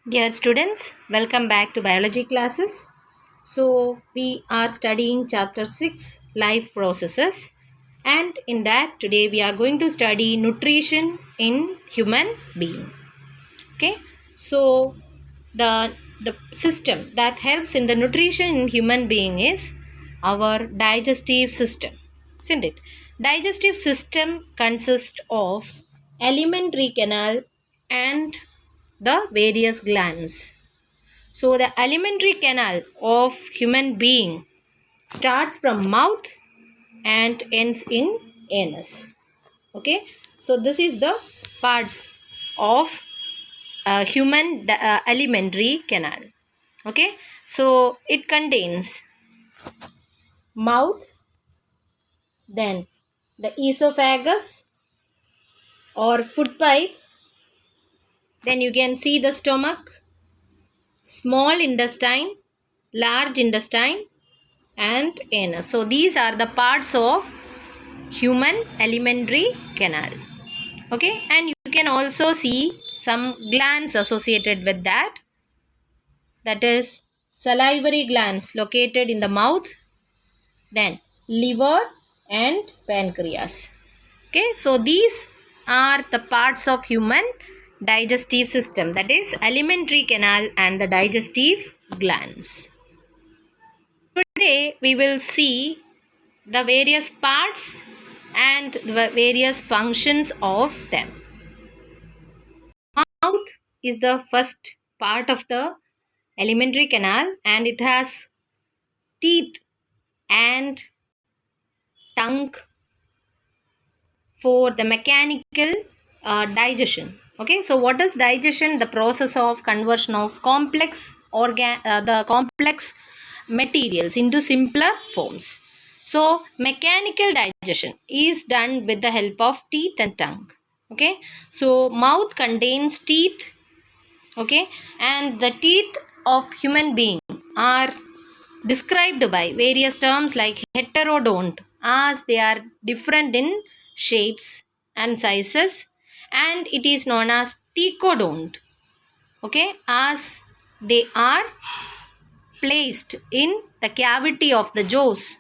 Dear students, welcome back to biology classes. So, we are studying chapter 6 life processes, and in that today we are going to study nutrition in human being. Okay? So, the system that helps in the nutrition in human being is our digestive system, isn't it? Digestive system consists of alimentary canal and the various glands. So the alimentary canal of human being starts from mouth and ends in anus. Okay, so this is the parts of human alimentary canal. Okay, so it contains mouth, then the esophagus or food pipe, then you can see the stomach, small intestine, large intestine, and anus. So these are the parts of human alimentary canal. Okay, and you can also see some glands associated with that. That is salivary glands located in the mouth, then liver and pancreas. Okay, so these are the parts of human digestive system, that is alimentary canal and the digestive glands. Today we will see the various parts and the various functions of them. Mouth is the first part of the alimentary canal and it has teeth and tongue for the mechanical digestion. Okay, so what is digestion? The process of conversion of complex materials into simpler forms. So mechanical digestion is done with the help of teeth and tongue. Okay, so mouth contains teeth. Okay, and the teeth of human being are described by various terms like heterodont, as they are different in shapes and sizes, and it is known as thecodont, okay, as they are placed in the cavity of the jaws.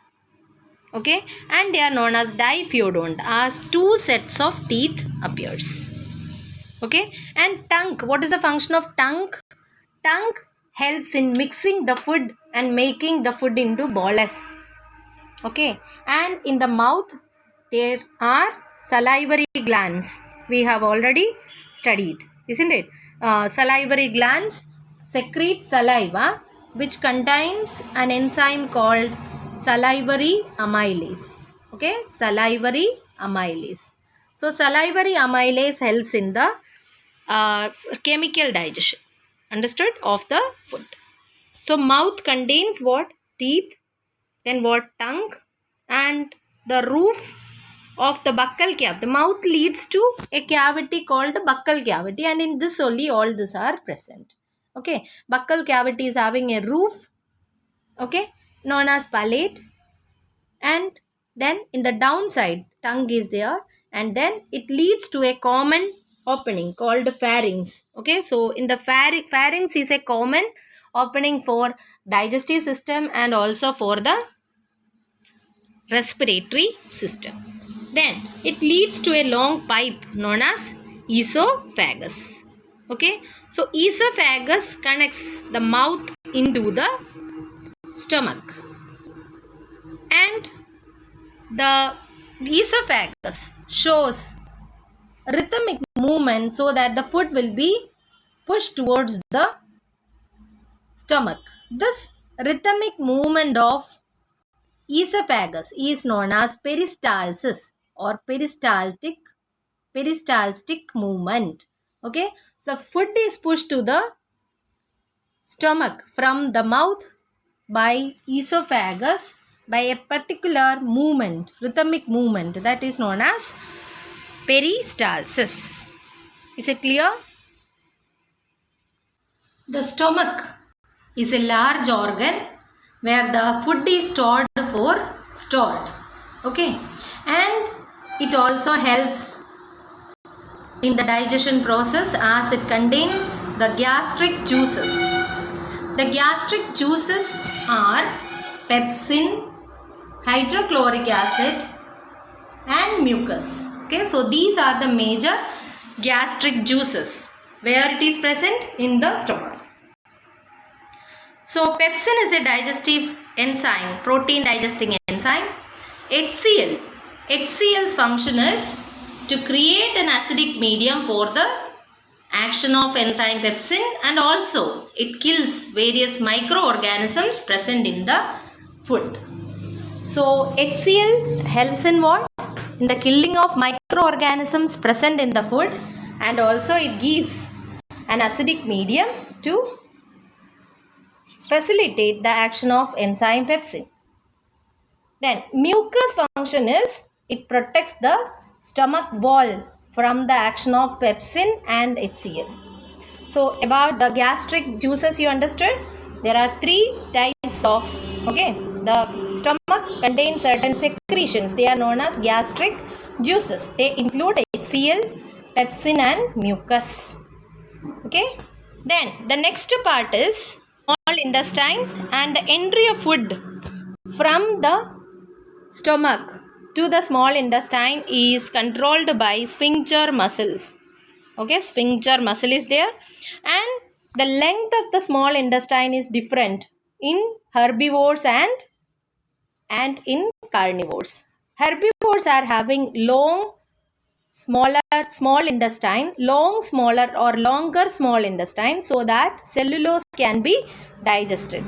Okay, and they are known as diphyodont, as two sets of teeth appears. Okay, and tongue, what is the function of tongue? Tongue helps in mixing the food and making the food into bolus. Okay, and in the mouth there are salivary glands. We have already studied, isn't it? Salivary glands secrete saliva which contains an enzyme called salivary amylase. Okay, salivary amylase. So salivary amylase helps in the chemical digestion, understood, of the food. So mouth contains what? Teeth, then what? Tongue, and the roof of the buccal cavity. Mouth leads to a cavity called the buccal cavity, and in this only all these are present. Okay, buccal cavity is having a roof, okay, known as palate, and then in the downside tongue is there, and then it leads to a common opening called pharynx. Okay, so in the pharynx is a common opening for digestive system and also for the respiratory system. Then it leads to a long pipe known as esophagus. Okay, so esophagus connects the mouth into the stomach, and the esophagus shows rhythmic movement so that the food will be pushed towards the stomach. This rhythmic movement of esophagus is known as peristalsis or peristaltic movement. Okay, so the food is pushed to the stomach from the mouth by esophagus by a particular movement, rhythmic movement, that is known as peristalsis. Is it clear? The stomach is a large organ where the food is stored. Okay, and it also helps in the digestion process as it contains the gastric juices. The gastric juices are pepsin, hydrochloric acid and mucus. Okay, so these are the major gastric juices where it is present in the stomach. So pepsin is a digestive enzyme, protein digesting enzyme. HCl's function is to create an acidic medium for the action of enzyme pepsin, and also it kills various microorganisms present in the food. So HCl helps in what? In the killing of microorganisms present in the food, and also it gives an acidic medium to facilitate the action of enzyme pepsin. Then mucus function is it protects the stomach wall from the action of pepsin and HCl. So about the gastric juices, you understood? There are 3 types of, okay, the stomach contains certain secretions. They are known as gastric juices. They include HCl, pepsin and mucus. Okay. Then the next part is small intestine, and the entry of food from the stomach to the small intestine is controlled by sphincter muscles. Okay, sphincter muscle is there, and the length of the small intestine is different in herbivores and in carnivores. Herbivores are having small intestine, smaller or longer small intestine, so that cellulose can be digested.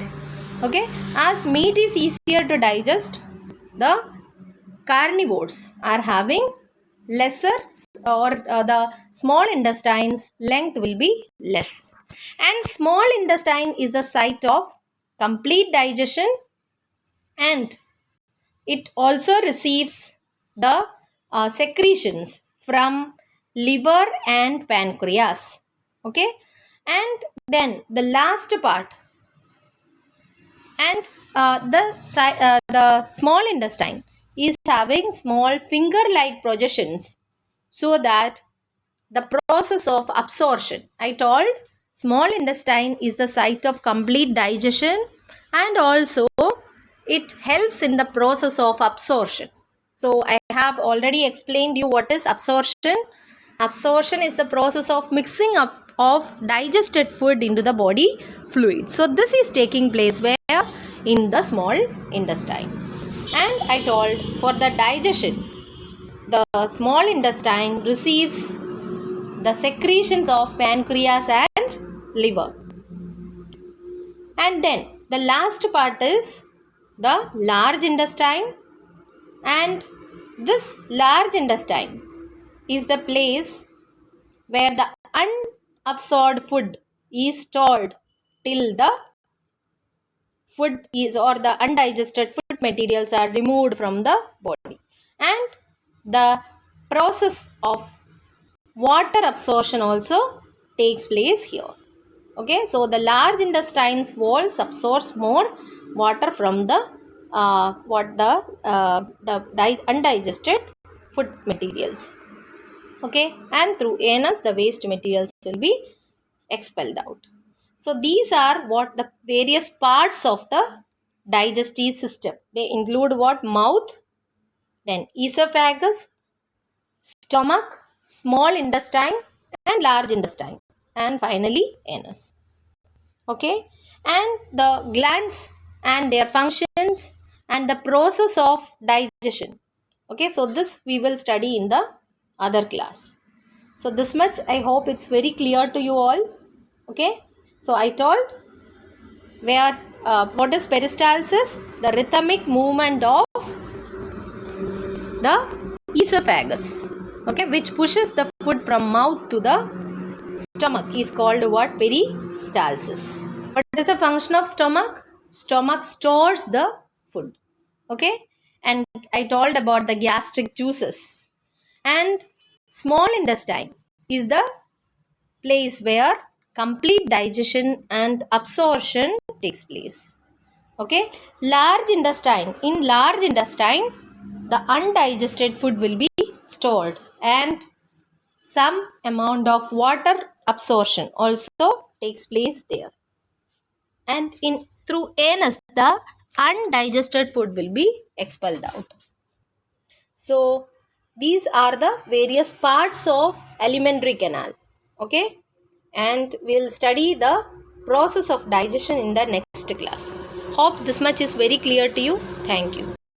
Okay, as meat is easier to digest, the carnivores are having lesser, or the small intestine's length will be less. And small intestine is the site of complete digestion, and it also receives the secretions from liver and pancreas. Okay, and then the last part, and the small intestine is having small finger-like projections, so that the process of absorption, I told small intestine is the site of complete digestion, and also it helps in the process of absorption. So I have already explained you what is absorption. Absorption is the process of mixing up of digested food into the body fluid. So this is taking place where? In the small intestine. And I told for the digestion, the small intestine receives the secretions of pancreas and liver. And then the last part is the large intestine, and this large intestine is the place where the unabsorbed food is stored till the food is, or the undigested food materials are removed from the body, and the process of water absorption also takes place here. Okay, so the large intestine's walls absorbs more water from the undigested food materials. Okay, and through anus the waste materials will be expelled out. So these are what the various parts of the digestive system. They include what? Mouth, then esophagus, stomach, small intestine and large intestine, and finally anus. Okay, and the glands and their functions and the process of digestion. Okay, so this we will study in the other class. So this much I hope it's very clear to you all. Okay, so I told where what is peristalsis? The rhythmic movement of the esophagus, okay, which pushes the food from mouth to the stomach is called what? Peristalsis. What is the function of stomach? Stomach stores the food. Okay, and I told about the gastric juices. And small intestine is the place where complete digestion and absorption takes place. Okay, large intestine. In large intestine, the undigested food will be stored, and some amount of water absorption also takes place there. And through anus, the undigested food will be expelled out. So these are the various parts of alimentary canal. Okay, and we'll study the process of digestion in the next class. Hope this much is very clear to you. Thank you.